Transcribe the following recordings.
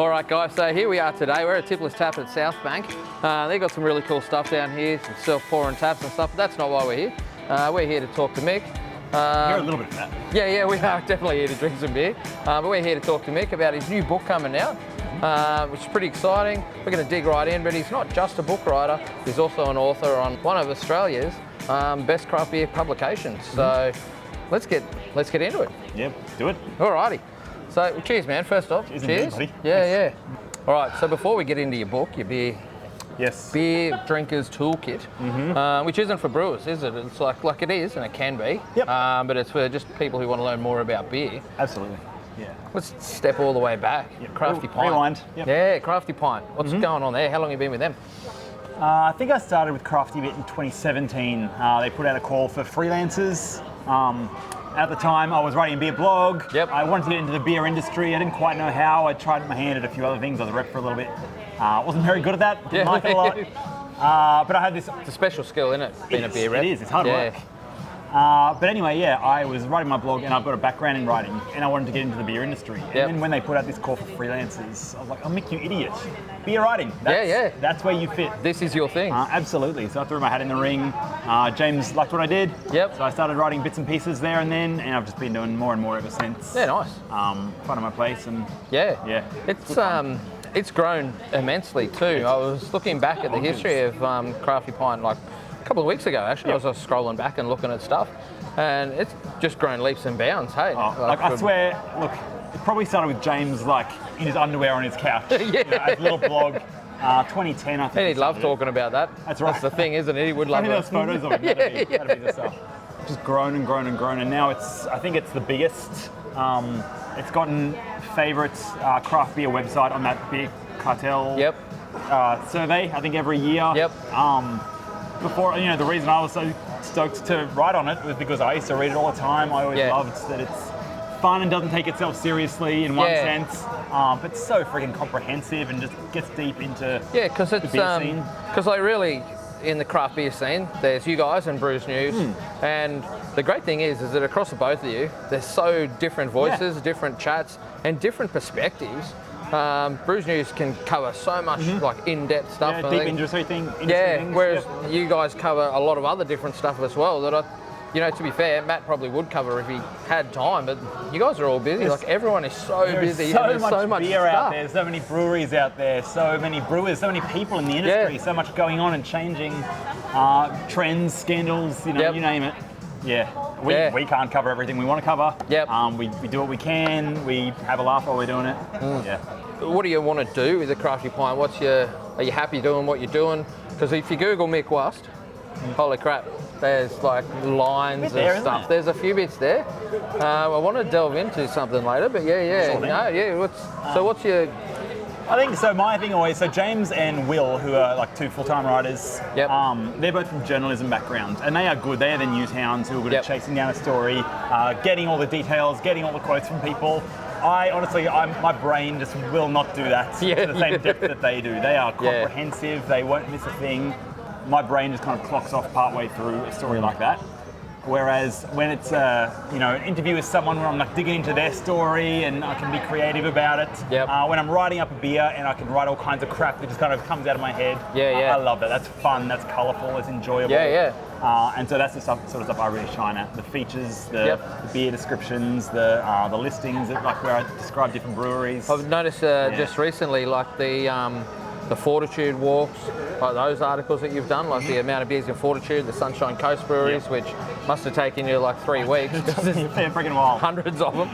All right, guys, so here we are today. We're at Tippler's Tap at South Bank. They've got some really cool stuff down here, some self-pouring taps and stuff, but that's not why we're here. We're here to talk to Mick. You're a little bit of that. Yeah, we are definitely here to drink some beer. But we're here to talk to Mick about his new book coming out, which is pretty exciting. We're going to dig right in, but he's not just a book writer, he's also an author on one of Australia's best craft beer publications. So let's get into it. Yep, do it. Alrighty. So, well, cheers, man, first off. Cheers. Cheers. Indeed, buddy. Yeah. All right, so before we get into your book, your beer drinkers toolkit, which isn't for brewers, is it? It's like it is, and it can be. Yep. But it's for just people who want to learn more about beer. Absolutely. Yeah. Let's step all the way back. Yep. Crafty Pint. Rewind. Yep. Yeah, Crafty Pint. What's going on there? How long have you been with them? I think I started with Crafty Pint in 2017. They put out a call for freelancers. At the time, I was writing a beer blog. Yep. I wanted to get into the beer industry. I didn't quite know how. I tried my hand at a few other things. I was a rep for a little bit. Wasn't very good at that. Didn't like it a lot. But I had this. It's a special skill, isn't it? Being a beer rep. It is. It's hard work. But anyway, I was writing my blog and I've got a background in writing and I wanted to get into the beer industry. And then when they put out this call for freelancers, I was like, I'll make you idiot. Beer writing. That's where you fit. This is your thing. Absolutely. So I threw my hat in the ring. James liked what I did. Yep. So I started writing bits and pieces there and then, and I've just been doing more and more ever since. Yeah, nice. Fun at my place and It's grown immensely too. I was looking back at the history of Crafty Pint like a couple of weeks ago, actually. Yep. I was just scrolling back and looking at stuff, and it's just grown leaps and bounds, hey? I swear, look, it probably started with James like in his underwear on his couch. Yeah. You know, as a little blog. 2010, I think. And he'd love talking about that. That's right. That's the thing, isn't it? He would love it. Those photos of it. That'd be the stuff. Just grown and grown and grown, and now I think it's the biggest. It's gotten favourite craft beer website on that beer cartel survey, I think every year. Yep. Before, the reason I was so stoked to write on it was because I used to read it all the time. I always loved that it's fun and doesn't take itself seriously in one sense, but it's so freaking comprehensive and just gets deep into because it's the beer scene. Because like really in the craft beer scene, there's you guys and Brews News, and the great thing is that across the both of you, there's so different voices, different chats, and different perspectives. Brews News can cover so much like in-depth stuff. Deep industry things. Whereas you guys cover a lot of other different stuff as well that to be fair, Matt probably would cover if he had time, but you guys are all busy. Like everyone is so busy. There's so much beer stuff out there, so many breweries out there, so many brewers, so many people in the industry, so much going on and changing, trends, scandals, you name it. We can't cover everything we want to cover. We do what we can. We have a laugh while we're doing it. What do you want to do with the Crafty Pint? Are you happy doing what you're doing? Because if you Google Mick Wust, holy crap, there's like lines and stuff. There's a few bits there. I want to delve into something later, but what's your... I think so. My thing always, so James and Will, who are like two full-time writers, they're both from journalism backgrounds, and they are good. They are the news hounds who are good at chasing down a story, getting all the details, getting all the quotes from people. My brain just will not do that to the same depth that they do. They are comprehensive. They won't miss a thing. My brain just kind of clocks off partway through a story like that. Whereas when it's an interview with someone where I'm like digging into their story and I can be creative about it. When I'm writing up a beer and I can write all kinds of crap that just kind of comes out of my head. I love that. That's fun. That's colourful. It's enjoyable. And so that's the sort of stuff I really shine at. The features, the beer descriptions, the listings, like where I describe different breweries. I've noticed just recently, like the Fortitude walks, like those articles that you've done, like the amount of beers in Fortitude, the Sunshine Coast breweries, which must have taken you like 3 weeks. They're freaking wild. Hundreds of them.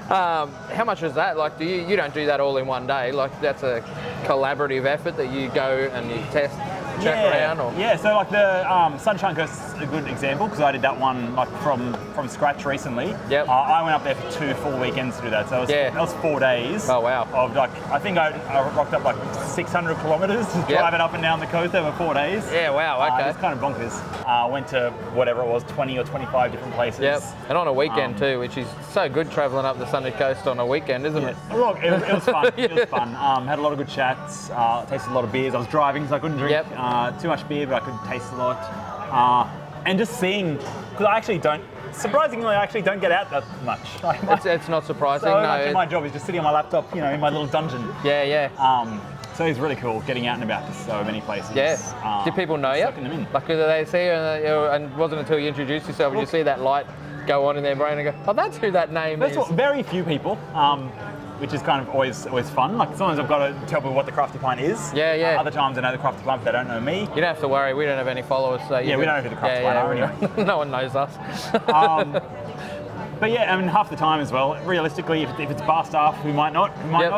How much is that? Like, you don't do that all in one day? Like, that's a collaborative effort that you go and you test, check around? Or? So like the Sunshine Coast is a good example because I did that one like from scratch recently. I went up there for 2 full weekends to do that. So that was 4 days. Oh wow! Of like, I think I rocked up like 600 kilometres driving up and down the coast over 4 days. Wow. Okay. It's kind of bonkers. Went to whatever it was, 20 or 25 different places. And on a weekend too, which is so good travelling up the Sunny Coast on a weekend, isn't it? Look, it was fun. It was fun. Had a lot of good chats. Tasted a lot of beers. I was driving, so I couldn't drink too much beer, but I could taste a lot. And just seeing, because I actually don't surprisingly, I actually don't get out that much. It's not surprising. So no, much of my job is just sitting on my laptop, you know, in my little dungeon. Yeah. So it's really cool getting out and about to so many places. Yeah. Did people know you? Them in. Like, did they see you? And it wasn't until you introduced yourself and you see that light go on in their brain and go, oh, that's who that name is. Very few people. Which is kind of always fun. Like sometimes I've got to tell people what the Crafty Pint is. Yeah. Other times I know the Crafty Pint, but they don't know me. You don't have to worry. We don't have any followers, so we don't know who the Crafty Pint are anyway. No one knows us. But yeah, I mean, half the time as well. Realistically, if it's bar staff who might not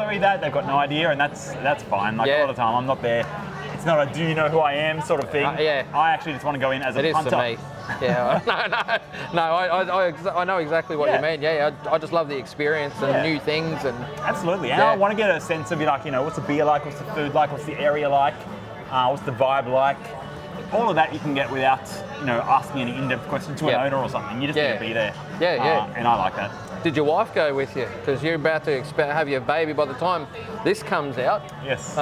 read that, they've got no idea, and that's fine. Like a lot of the time, I'm not there. It's not a "do you know who I am" sort of thing. I actually just want to go in as a punter. It is to me. Yeah. No. I know exactly what you mean. Yeah. I just love the experience and new things and. Absolutely, and I want to get a sense of like, you know, what's the beer like, what's the food like, what's the area like, what's the vibe like. All of that you can get without, you know, asking any in-depth questions to an owner or something. You just need to be there. Yeah. And I like that. Did your wife go with you? Because you're about to have your baby by the time this comes out. Yes.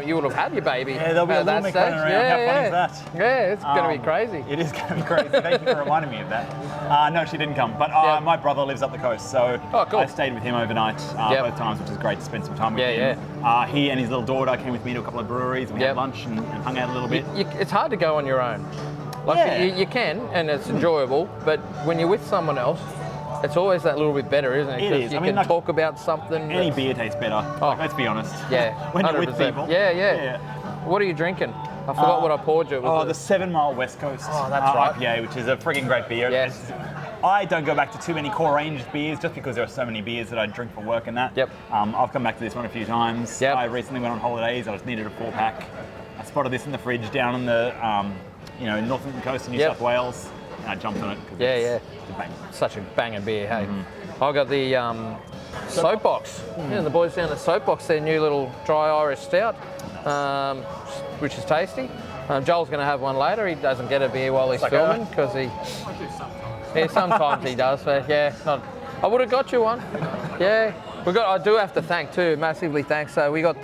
You would have had your baby. Yeah, there'll be a little Mick running around. How funny is that? Yeah, it's going to be crazy. It is going to be crazy. Thank you for reminding me of that. No, she didn't come. But my brother lives up the coast, so cool. I stayed with him overnight both times, which is great to spend some time with him. He and his little daughter came with me to a couple of breweries. We had lunch and hung out a little bit. It's hard to go on your own. Like you can, and it's enjoyable, but when you're with someone else, it's always that little bit better, isn't it? Because you can talk about something. Any beer tastes better. Let's be honest. Yeah. When you're with people. Yeah. What are you drinking? I forgot what I poured you. The 7 Mile West Coast. Oh, that's right. IPA, which is a frigging great beer. Yes. I don't go back to too many core range beers just because there are so many beers that I drink for work and that. Yep. I've come back to this one a few times. Yep. I recently went on holidays. I just needed a 4-pack. I spotted this in the fridge down on the northern coast of New South Wales. And I jumped on it. Yeah. Such a banger beer, hey. I got the Soapbox. Yeah, the boys down at Soapbox, their new little dry Irish stout, which is tasty. Joel's going to have one later. He doesn't get a beer while he's filming because sometimes he does. But I would have got you one. Yeah, I do have to thank too, massively thanks. So we got.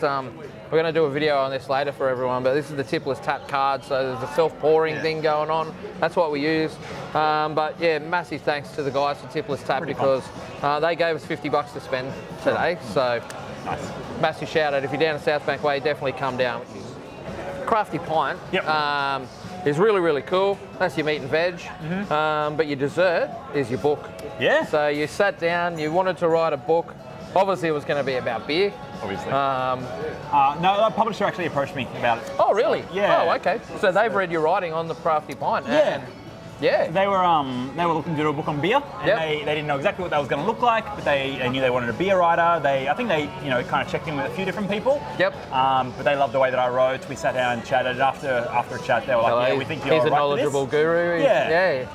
We're going to do a video on this later for everyone, but this is the Tippler's tap card, so there's a self-pouring thing going on. That's what we use. But yeah, massive thanks to the guys for Tippler's Tap because they gave us $50 to spend today. So massive shout out. If you're down at South Bank Way, definitely come down. Crafty Pint is really, really cool. That's your meat and veg. But your dessert is your book. Yeah. So you sat down, you wanted to write a book. Obviously, it was going to be about beer. Obviously. No, the publisher actually approached me about it. Oh, really? Yeah. Oh, okay. So they've read your writing on the Crafty Pint. Yeah. They were looking to do a book on beer, and they didn't know exactly what that was going to look like, but they knew they wanted a beer writer. I think they kind of checked in with a few different people. Yep. But they loved the way that I wrote. We sat down and chatted. After a chat, they were like, we think you're He's right a knowledgeable guru. Yeah.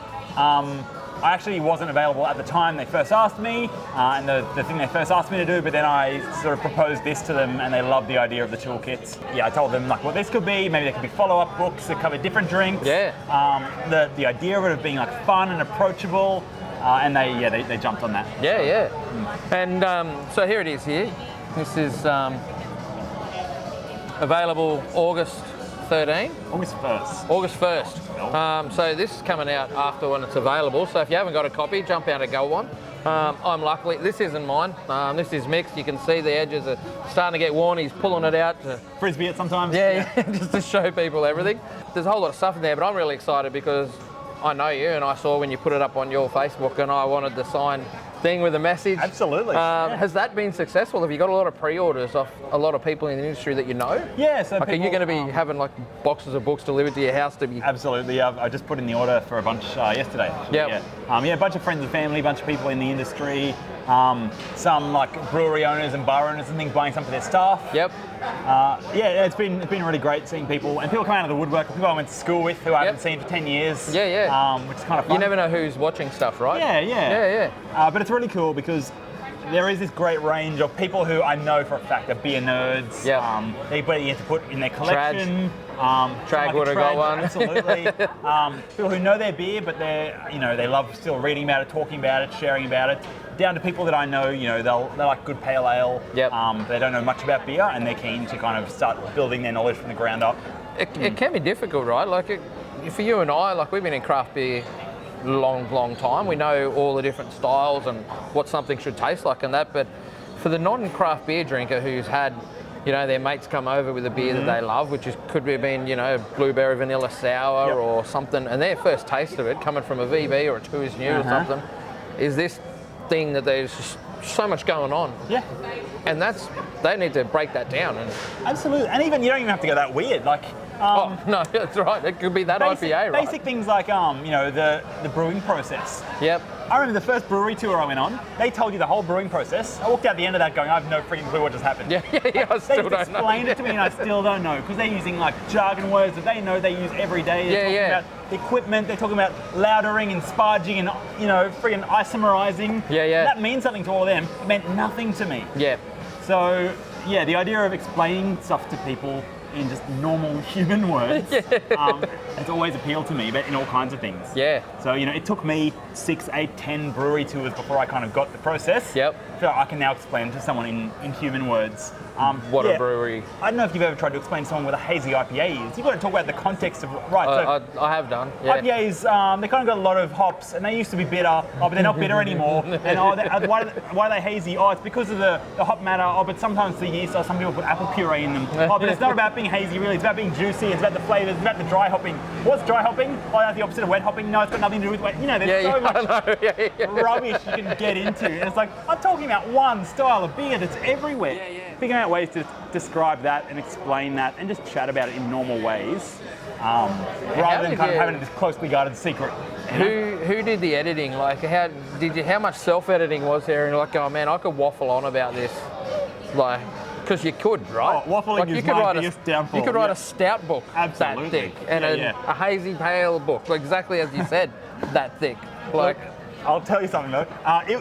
I actually wasn't available at the time they first asked me, and the thing they first asked me to do, but then I sort of proposed this to them, and they loved the idea of the toolkits. Yeah, I told them like what this could be. Maybe there could be follow-up books that cover different drinks. Yeah. The idea of it being like fun and approachable, and they jumped on that. Yeah. And so here it is. Here, this is available August 13. August 1st. August 1st. So this is coming out after when it's available. So if you haven't got a copy, jump out and go one. I'm luckily, this isn't mine. This is Mick's. You can see the edges are starting to get worn. He's pulling it out to frisbee it sometimes. Yeah, just to show people everything. There's a whole lot of stuff in there, but I'm really excited because I know you and I saw when you put it up on your Facebook and I wanted the signed thing with a message. Absolutely. Has that been successful? Have you got a lot of pre-orders off a lot of people in the industry that you know? Yeah. So are you going to be having like boxes of books delivered to your house to be? Absolutely. I just put in the order for a bunch yesterday. Yeah. A bunch of friends and family, a bunch of people in the industry. Some like brewery owners and bar owners and things buying some for their staff. Yep. It's been really great seeing people and people come out of the woodwork. People I went to school with who I haven't seen for 10 years. Yeah. Which is kind of fun. You never know who's watching stuff, right? Yeah. But it's really cool because there is this great range of people who I know for a fact are beer nerds. Yep. They have to put in their collection. Trag would have got one. Absolutely. People who know their beer, but they love still reading about it, talking about it, sharing about it. Down to people that I know, they like good pale ale. Yep. They don't know much about beer, and they're keen to kind of start building their knowledge from the ground up. It can be difficult, right? Like for you and I, like we've been in craft beer long time. We know all the different styles and what something should taste like and that. But for the non-craft beer drinker who's had, you know, their mates come over with a beer that they love, which could have been, you know, blueberry vanilla sour or something, and their first taste of it coming from a VB or a 2 is new or something, is this thing that there's just so much going on. Yeah. And they need to break that down. And absolutely. And even, you don't even have to go that weird. Like, no, that's right. It could be that IPA, right? Basic things like, you know, the brewing process. Yep. I remember the first brewery tour I went on, they told you the whole brewing process. I walked out the end of that going, I have no freaking clue what just happened. Yeah, I still don't know. They explained it to me and I still don't know, because they're using like jargon words that they know they use every day. They're talking about the equipment, they're talking about laudering and sparging and, you know, freaking isomerizing. Yeah. That means something to all of them. It meant nothing to me. Yeah. So, yeah, the idea of explaining stuff to people in just normal human words has always appealed to me, but in all kinds of things. Yeah. So, you know, it took me 6, 8, 10 brewery tours before I kind of got the process. Yep. I feel like I can now explain to someone in human words. What a brewery. I don't know if you've ever tried to explain to someone what a hazy IPA is. You've got to talk about the context of, right, so I have done, yeah. IPAs, they kind of got a lot of hops, and they used to be bitter, but they're not bitter anymore. And why are they hazy? Oh, it's because of the hop matter, but sometimes the yeast, or some people put apple puree in them. But it's not about being hazy, really. It's about being juicy, it's about the flavours, it's about the dry hopping. What's dry hopping? Oh, that's the opposite of wet hopping. No, it's got nothing to do with wet. You know, there's so much rubbish you can get into. And it's like, I'm talking about one style of beer that's everywhere. Figuring out ways to describe that and explain that and just chat about it in normal ways, rather than kind of having it this closely guarded secret. Who did the editing? Like, how much self-editing was there? And you're like, oh man, I could waffle on about this, like, because you could, right? Oh, waffling like, is my biggest downfall. You could write a stout book that thick, and a hazy pale book, like, exactly as you said, that thick. Like, look, I'll tell you something though.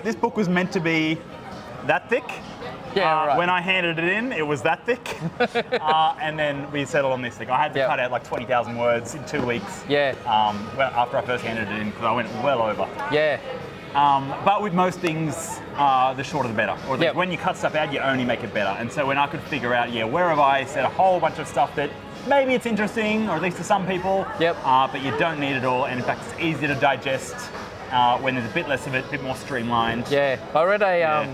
This book was meant to be that thick. Yeah, right. When I handed it in, it was that thick. And then we settled on this thing. I had to cut out like 20,000 words in 2 weeks. Yeah. After I first handed it in, because I went well over. Yeah. But with most things, the shorter the better. Or at least when you cut stuff out, you only make it better. And so when I could figure out, where have I said a whole bunch of stuff that maybe it's interesting, or at least to some people, but you don't need it all. And in fact, it's easier to digest when there's a bit less of it, a bit more streamlined. Yeah. I read I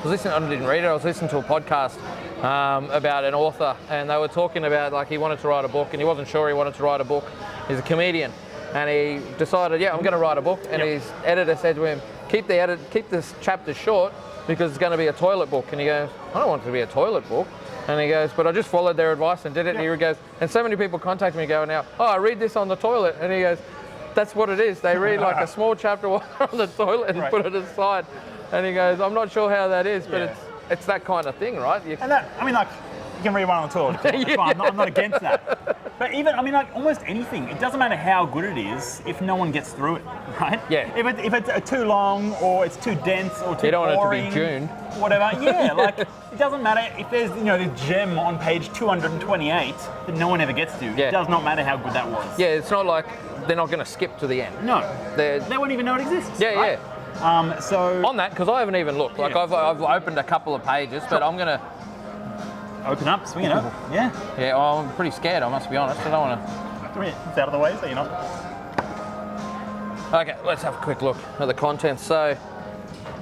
didn't read it, I was listening to a podcast about an author, and they were talking about, like, he wanted to write a book and he wasn't sure he wanted to write a book. He's a comedian, and he decided, I'm going to write a book, and his editor said to him, keep this chapter short because it's going to be a toilet book. And he goes, I don't want it to be a toilet book. And he goes, but I just followed their advice and did it. And he goes, and so many people contact me going now, I read this on the toilet. And he goes, that's what it is. They read like a small chapter while they're on the toilet and put it aside. And he goes, I'm not sure how that is, but it's that kind of thing, right? And that, I mean, like, you can read one on the toilet. It's fine. I'm not against that. But even, I mean, like, almost anything. It doesn't matter how good it is if no one gets through it, right? Yeah. If it's too long, or it's too dense, or too boring. You don't want it to be June. Whatever. Yeah, like, it doesn't matter if there's, this gem on page 228 that no one ever gets to. It does not matter how good that was. Yeah, it's not like they're not going to skip to the end. No. They won't even know it exists. Yeah, right? So on that, because I haven't even looked. Like, I've opened a couple of pages, but I'm going to open up, swing it up. Yeah. Yeah, I'm pretty scared, I must be honest. I don't want to. It's out of the way, so you're not. Okay, let's have a quick look at the contents. So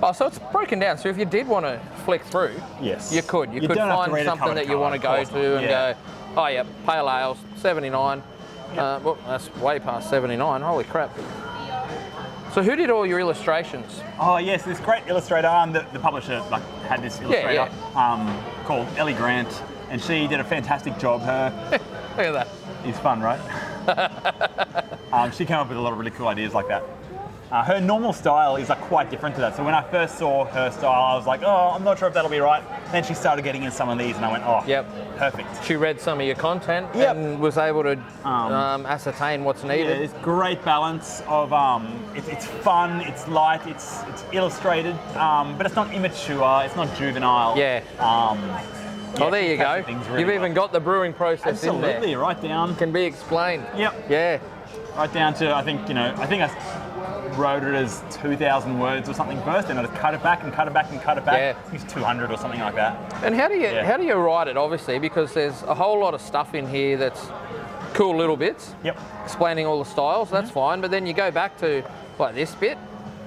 it's broken down. So if you did want to flick through, you could. You could find something that you want to go to and go, oh yeah, pale ales, 79. Well, that's way past 79. Holy crap. So who did all your illustrations? Oh yes, this great illustrator, the publisher had this illustrator called Ellie Grant, and she did a fantastic job. Look at that. It's fun, right? She came up with a lot of really cool ideas like that. Her normal style is quite different to that. So when I first saw her style, I was like, oh, I'm not sure if that'll be right. Then she started getting in some of these, and I went, oh, perfect. She read some of your content and was able to ascertain what's needed. Yeah, it's great balance of it's fun, it's light, it's illustrated, but it's not immature, it's not juvenile. Yeah. Oh, there you go. Really You've even got the brewing process in there. Absolutely, right down. Can be explained. Yep. Yeah. Right down to, I think I wrote it as 2,000 words or something first, and I just cut it back and cut it back and cut it back. Yeah. I think it's 200 or something like that. And how do you write it, obviously, because there's a whole lot of stuff in here that's cool little bits. Yep. Explaining all the styles, that's fine, but then you go back to like this bit.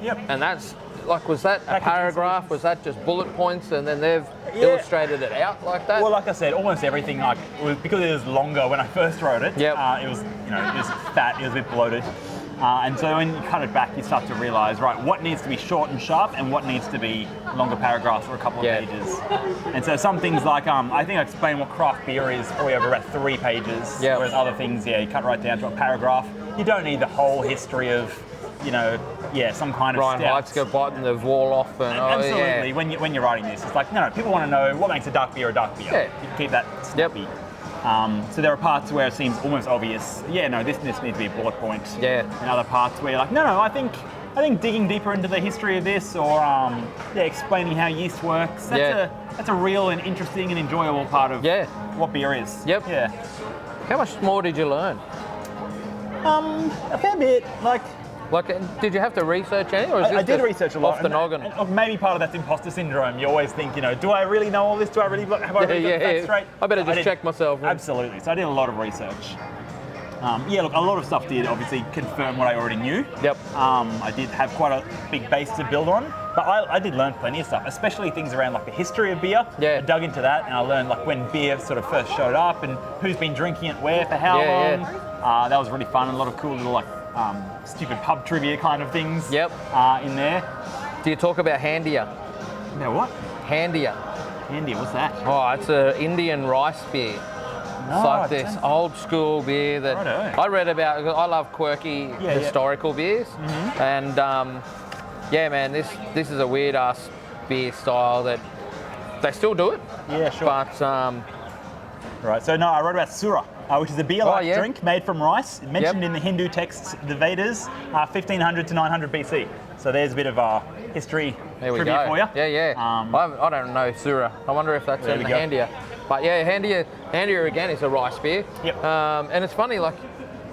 Yep. And that's like, was that a Packaging paragraph? solutions. Was that just bullet points and then they've illustrated it out like that? Well, like I said, almost everything, like, because it was longer when I first wrote it. Yep. It was, you know, it was fat, it was a bit bloated. And so when you cut it back, you start to realise, right, what needs to be short and sharp and what needs to be longer paragraphs or a couple of pages. And so some things like, I think I explained what craft beer is probably over about 3 pages, whereas other things, you cut right down to a paragraph. You don't need the whole history of, you know, some kind of Ryan Heitzger biting the wall off. And, absolutely, when you're writing this, it's like, no, people want to know what makes a dark beer a dark beer. Yeah. You can keep that snappy. So there are parts where it seems almost obvious, this needs to be a bullet point. Yeah. And other parts where you're like, no, I think digging deeper into the history of this or explaining how yeast works, that's a real and interesting and enjoyable part of what beer is. Yep. Yeah. How much more did you learn? A fair bit. Like, did you have to research any, or is this I did research a lot. Off the noggin? And maybe part of that's imposter syndrome. You always think, do I really know all this? Do I really got that straight? I better just check myself. Absolutely. So I did a lot of research. Look, a lot of stuff did obviously confirm what I already knew. Yep. I did have quite a big base to build on, but I did learn plenty of stuff, especially things around like the history of beer. Yeah. I dug into that and I learned like when beer sort of first showed up and who's been drinking it where for how long. Yeah. That was really fun. A lot of cool little stupid pub trivia kind of things. Yep. In there. Do you talk about Handia? Now what? Handia. Handia, what's that? Oh, it's an Indian rice beer. No, it's like this old school beer that Righto. I read about. I love quirky historical beers, and man, this is a weird ass beer style that they still do it. Yeah, sure. But right. So no, I wrote about Sura, which is a beer-like drink made from rice. Mentioned in the Hindu texts, the Vedas, 1500 to 900 BC. So there's a bit of history trivia for you. Yeah. I don't know Sura. I wonder if that's in the Handia. But Handia again is a rice beer. Yep. And it's funny, like,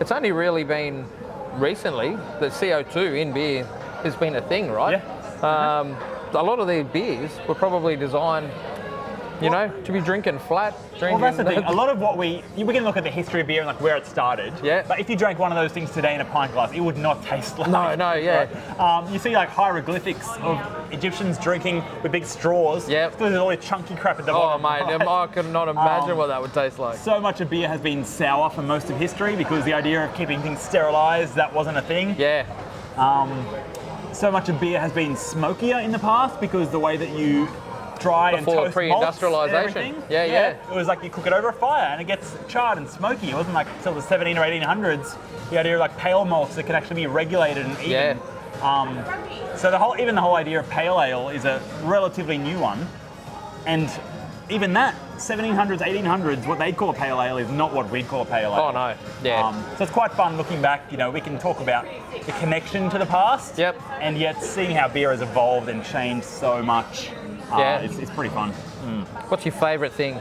it's only really been recently that CO2 in beer has been a thing, right? Yeah. A lot of the beers were probably designed, to be drinking flat. Well, that's the thing. A lot of what we can look at the history of beer and like where it started. Yeah. But if you drank one of those things today in a pint glass, it would not taste like. No, yeah. Right? You see like hieroglyphics of Egyptians drinking with big straws. Yeah. There's all this chunky crap at the bottom. Oh, mate, I could not imagine what that would taste like. So much of beer has been sour for most of history because the idea of keeping things sterilized, that wasn't a thing. Yeah. So much of beer has been smokier in the past because the way that you dry and toast pre-industrialization. Yeah. It was like you cook it over a fire and it gets charred and smoky. It wasn't like until the 17 or 1800s the idea of like pale malts that can actually be regulated and eaten. So the whole idea of pale ale is a relatively new one, and even that 1700s, 1800s, what they'd call a pale ale is not what we'd call a pale ale. Oh no, yeah. So it's quite fun looking back. We can talk about the connection to the past. Yep. And yet seeing how beer has evolved and changed so much. It's pretty fun. What's your favourite thing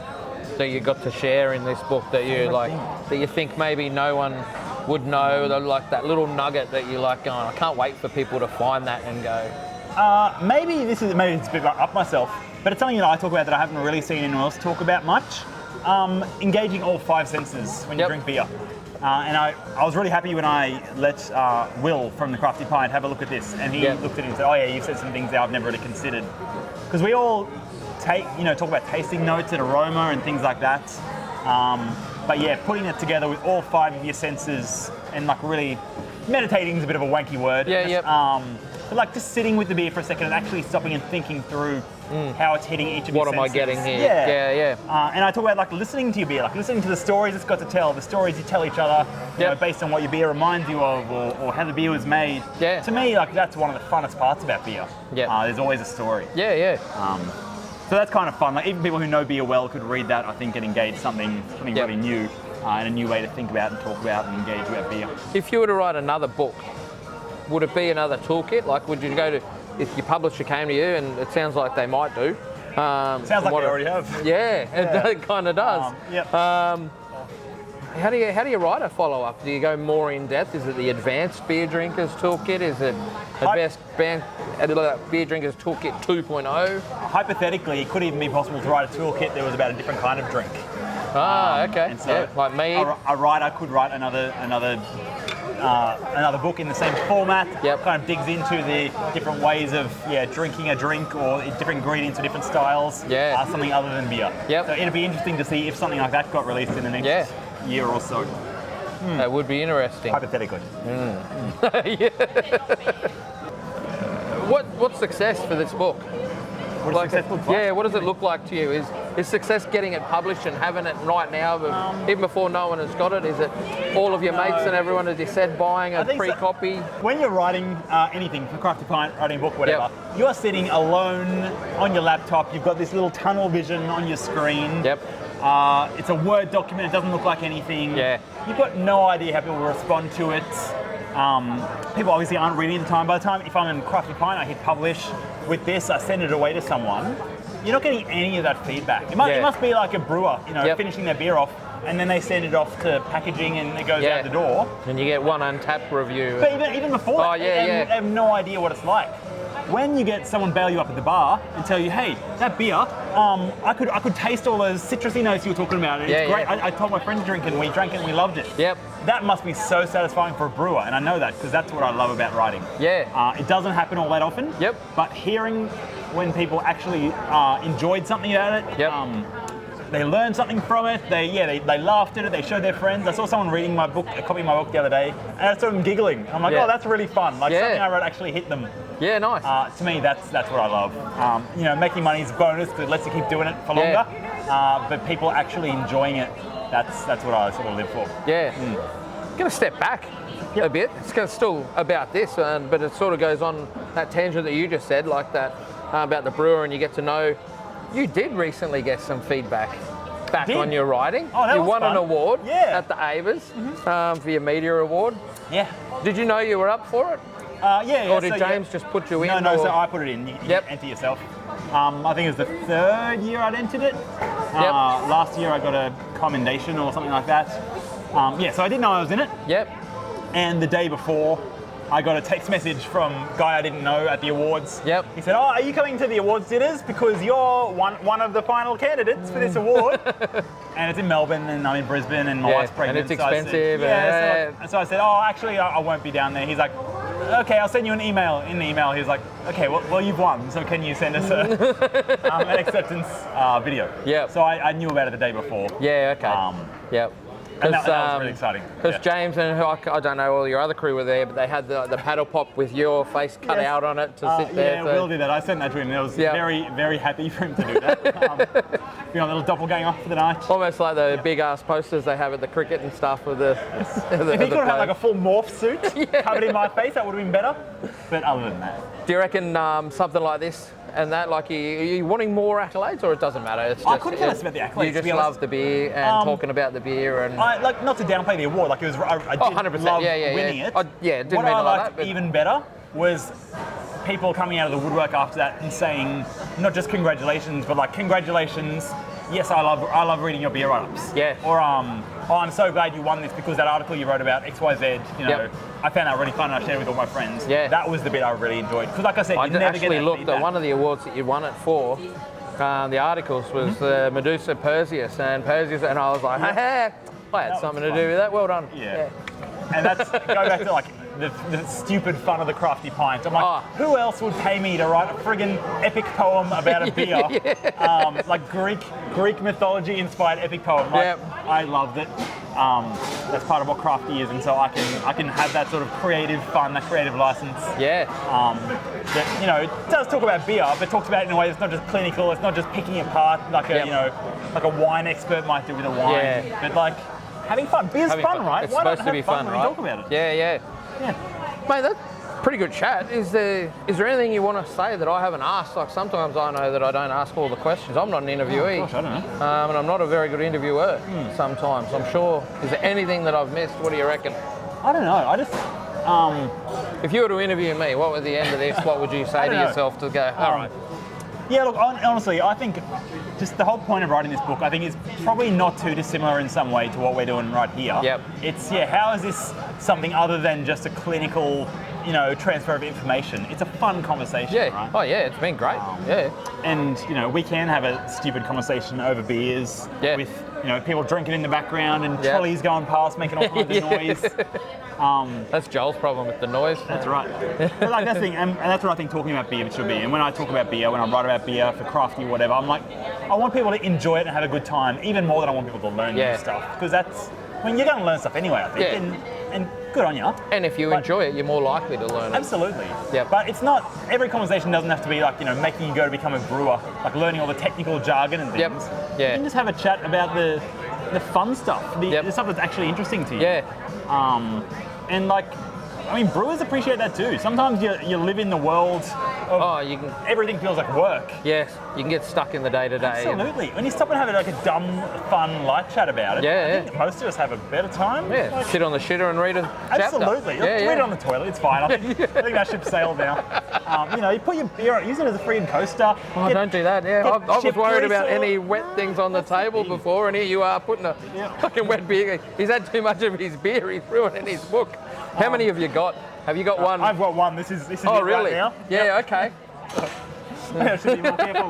that you got to share in this book that you think maybe no one would know, like that little nugget that you like going, I can't wait for people to find that and go? Maybe it's a bit up myself, but it's something that I talk about that I haven't really seen anyone else talk about much. Engaging all 5 senses when you drink beer. And I was really happy when I let Will from the Crafty Pint have a look at this, and he looked at it and said, oh yeah, you've said some things that I've never really considered. Because we all talk about tasting notes and aroma and things like that. But yeah, putting it together with all 5 of your senses and like really meditating is a bit of a wanky word. But like just sitting with the beer for a second and actually stopping and thinking through how it's hitting each of your senses. What am I getting here? Yeah. And I talk about like listening to your beer, like listening to the stories it's got to tell, the stories you tell each other, based on what your beer reminds you of or how the beer was made. Yeah. To me, like that's one of the funnest parts about beer. Yeah. There's always a story. Yeah. So that's kind of fun. Like even people who know beer well could read that, I think, and engage something really new and a new way to think about and talk about and engage about beer. If you were to write another book, would it be another toolkit? Like, would you go to, if your publisher came to you, and it sounds like they might do. Sounds like they already have. Yeah, it kind of does. How do you write a follow-up? Do you go more in depth? Is it the Advanced Beer Drinkers Toolkit? Is it Advanced Beer Drinkers Toolkit 2.0? Hypothetically, it could even be possible to write a toolkit that was about a different kind of drink. Okay. And so like me. A writer could write another another book in the same format. Yep. Kind of digs into the different ways of drinking a drink or different ingredients or different styles. Yeah. Something other than beer. Yep. So it'd be interesting to see if something like that got released in the next year or so. That would be interesting. Hypothetically. What's success for this book? What does success look like? Yeah, what does it look like to you? Is success getting it published and having it right now, but even before no one has got it? Is it all of your mates and everyone, as you said, buying a pre-copy? When you're writing anything for Crafty Pint, writing a book, whatever, you're sitting alone on your laptop. You've got this little tunnel vision on your screen. Yep. It's a Word document. It doesn't look like anything. Yeah. You've got no idea how people will respond to it. People obviously aren't reading at the time. By the time, if I'm in Crafty Pint, I hit publish. With this, I send it away to someone. You're not getting any of that feedback. It must be like a brewer, finishing their beer off, and then they send it off to packaging and it goes out the door. And you get one untapped review. But even before that, they have no idea what it's like. When you get someone bail you up at the bar and tell you, hey, that beer, I could taste all those citrusy notes you were talking about. It's great. I told my friend to drink it and we drank it and we loved it. Yep. That must be so satisfying for a brewer, and I know that because that's what I love about writing. Yeah. It doesn't happen all that often. Yep. But hearing when people actually enjoyed something about it, they learned something from it. They laughed at it. They showed their friends. I saw someone reading my book, a copy of my book the other day, and I saw them giggling. I'm like, oh, that's really fun. Like something I wrote actually hit them. Yeah, nice. To me, that's what I love. Making money is a bonus because it lets you keep doing it for longer. But people actually enjoying it, that's what I sort of live for. Yeah. I'm going to step back a bit. It's still about this, but it sort of goes on that tangent that you just said, like that about the brewer, and you get to know. You did recently get some feedback back on your writing. Oh, that you was won fun. an award at the Avers for your media award. Yeah. Did you know you were up for it? Or did James just put you in? No, so I put it in. You enter yourself. I think it was the third year I'd entered it. Last year I got a commendation or something like that. So I didn't know I was in it. Yep. And the day before, I got a text message from a guy I didn't know at the awards. Yep. He said, are you coming to the awards dinners? Because you're one of the final candidates for this award. And it's in Melbourne, and I'm in Brisbane, and my wife's pregnant. And it's expensive. So I said, actually, I won't be down there. He's like, okay, I'll send you an email. In the email, he's like, okay, well you've won, so can you send us an acceptance video? Yeah. So I knew about it the day before. Yeah, okay. Yep. And that was really exciting. Because James and I don't know, all your other crew were there, but they had the paddle pop with your face cut out on it to sit there. Yeah, we'll do that. I sent that to him, and I was very, very happy for him to do that. Be on a little doppelganger for the night. Almost like the big ass posters they have at the cricket and stuff with the. If he could have had like a full morph suit covered in my face, that would have been better. But other than that, do you reckon something like this? And that, like, are you wanting more accolades, or it doesn't matter? It's just, I couldn't care less about the accolades. You just love the beer and talking about the beer, and not to downplay the award. Like it was, I did 100%. love winning it. It didn't what mean I like liked that, but even better was people coming out of the woodwork after that and saying not just congratulations, but like congratulations. Yes, I love reading your beer write-ups. Yeah. Or I'm so glad you won this because that article you wrote about XYZ. I found that really fun and I shared it with all my friends. Yeah. That was the bit I really enjoyed. Because like I said, I you never get that looked feedback. at one of the awards that you won it for. The articles was Medusa Perseus, and I was like, hey, I had something to do with that. Well done. Yeah. And that's go back to like the stupid fun of the Crafty Pint. I'm like, who else would pay me to write a friggin' epic poem about a beer? Like Greek mythology inspired epic poem. Like, I loved it. That's part of what Crafty is, and so I can have that sort of creative fun, that creative license. Yeah. That it does talk about beer, but talks about it in a way that's not just clinical. It's not just picking apart like like a wine expert might do with a wine. Yeah. But like having fun. Beer's fun, right? It's Why supposed not to be have fun, when right? we talk about it? Yeah. Mate, that's pretty good chat. Is there anything you want to say that I haven't asked? Like sometimes I know that I don't ask all the questions. I'm not an interviewee. Oh, gosh, I don't know. And I'm not a very good interviewer sometimes. I'm sure. Is there anything that I've missed? What do you reckon? I don't know. I just... if you were to interview me, what would the end of this? What would you say to yourself to go, all right? Yeah, look, honestly, I think just the whole point of writing this book, I think, is probably not too dissimilar in some way to what we're doing right here. Yep. It's, how is this something other than just a clinical, transfer of information? It's a fun conversation, right? Oh yeah, it's been great. And, we can have a stupid conversation over beers with, people drinking in the background and trolleys going past making all kinds of noise. That's Joel's problem with the noise. That's right. But like that's the thing, and that's what I think talking about beer should be. And when I talk about beer, when I write about beer for Crafty, whatever, I'm like, I want people to enjoy it and have a good time, even more than I want people to learn new stuff. Because you're going to learn stuff anyway, I think. And good on you. And if you enjoy it, you're more likely to learn it. Absolutely. Yep. But it's not, every conversation doesn't have to be like, making you go to become a brewer, like learning all the technical jargon and things. Yep. Yeah. You can just have a chat about the fun stuff, the stuff that's actually interesting to you. Yeah. And brewers appreciate that too. Sometimes you live in the world of everything feels like work. Yes, you can get stuck in the day-to-day. Absolutely. When you stop and have a dumb, fun, light chat about it, I think most of us have a better time. Yeah, sit on the shitter and read a chapter. Absolutely. Read it on the toilet, it's fine. I think that ship sailed now. You put your beer on, use it as a freaking coaster. Oh, don't do that. Yeah, I was worried about any wet things on the table before, and here you are putting a fucking wet beer. He's had too much of his beer, he's ruining his book. How many have you got? Have you got one? I've got one. This is oh, it really? Right now. Yeah, okay. I should be more careful.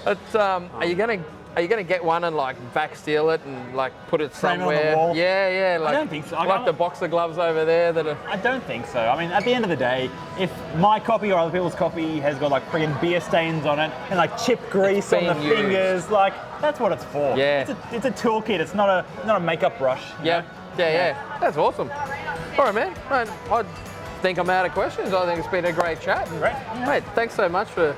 But, are you gonna get one and backsteel it and put it somewhere? Frame it on the wall? Yeah. I don't think so. The boxer gloves over there that are. I don't think so. I mean, at the end of the day, if my copy or other people's copy has got friggin' beer stains on it and chip grease on the fingers, that's what it's for. Yeah. It's a toolkit. It's not a makeup brush. Yeah. That's awesome. All right, man. I think I'm out of questions. I think it's been a great chat. Great. Mate, thanks so much for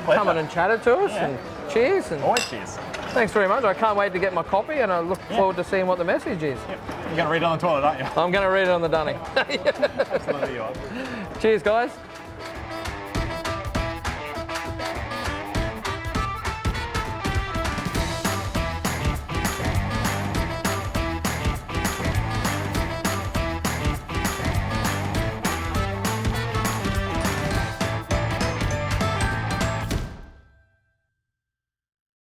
coming and chatted to us. And cheers. And always cheers. Thanks very much. I can't wait to get my copy, and I look forward to seeing what the message is. Yep. You're going to read it on the toilet, aren't you? I'm going to read it on the dunny. Absolutely you are. Cheers, guys.